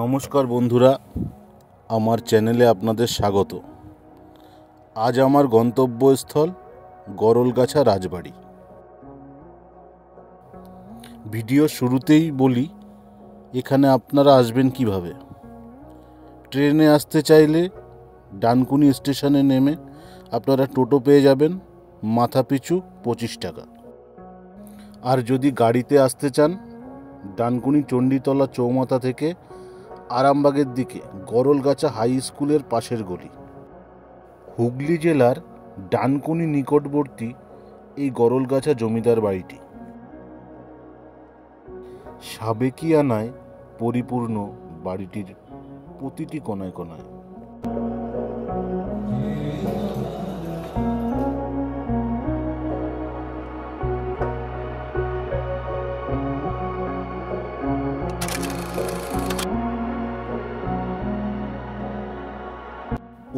নমস্কার বন্ধুরা, আমার চ্যানেলে আপনাদের স্বাগত। আজ আমার গন্তব্যস্থল গরলগাছা রাজবাড়ি। ভিডিও শুরুতেই বলি এখানে আপনারা আসবেন কিভাবে। ট্রেনে আসতে চাইলে ডানকুনি স্টেশনে নেমে আপনারা টোটো পেয়ে যাবেন, মাথাপিছু 25 টাকা। আর যদি গাড়িতে আসতে চান, ডানকুনি চণ্ডীতলা চৌমাথা থেকে আরামবাগের দিকে গরলগাছা হাই স্কুলের পাশের গলি। হুগলি জেলার ডানকুনি নিকটবর্তী এই গরলগাছা জমিদার বাড়িটি সাবেকিয়ানায় পরিপূর্ণ। বাড়িটির প্রতিটি কোনায় কোনায়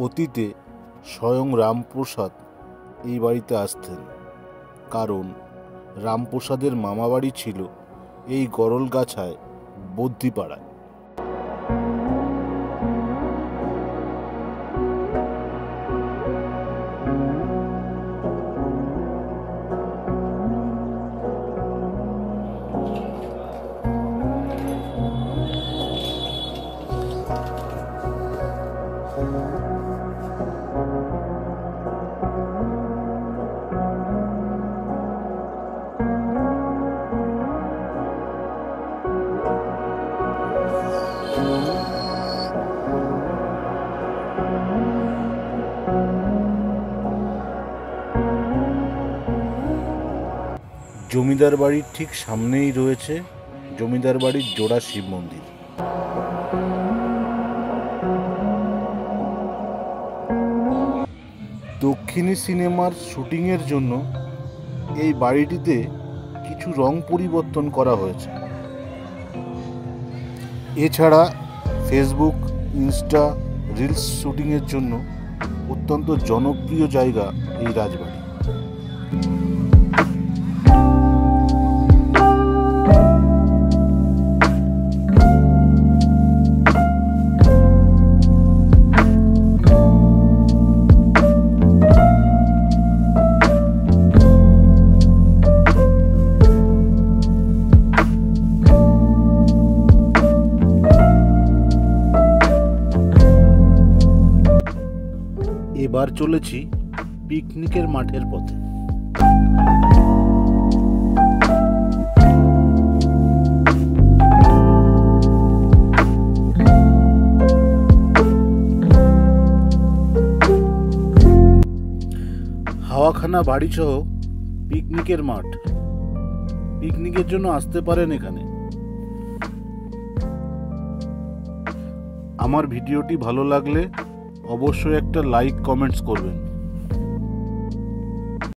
অতীতে স্বয়ং রামপ্রসাদ এই বাড়িতে আসতেন, কারণ রামপ্রসাদের মামাবাড়ি ছিল এই গরলগাছায় বদ্যিপাড়ায়। জমিদার বাড়ির ঠিক সামনেই রয়েছে জমিদার বাড়ির জোড়া শিব মন্দির। দক্ষিণী সিনেমার শুটিংয়ের জন্য এই বাড়িটিতে কিছু রং পরিবর্তন করা হয়েছে। এছাড়া ফেসবুক, ইনস্টা, রিলস শুটিংয়ের জন্য অত্যন্ত জনপ্রিয় জায়গা এই রাজবাড়ি। এবার চলেছি পিকনিকের মাঠের পথে। হাওয়াখানা বাড়ি সহ পিকনিকের মাঠ। পিকনিকের জন্য আসতে পারেন এখানে। আমার ভিডিওটি ভালো লাগলে অবশ্যই একটা লাইক, কমেন্টস করবেন।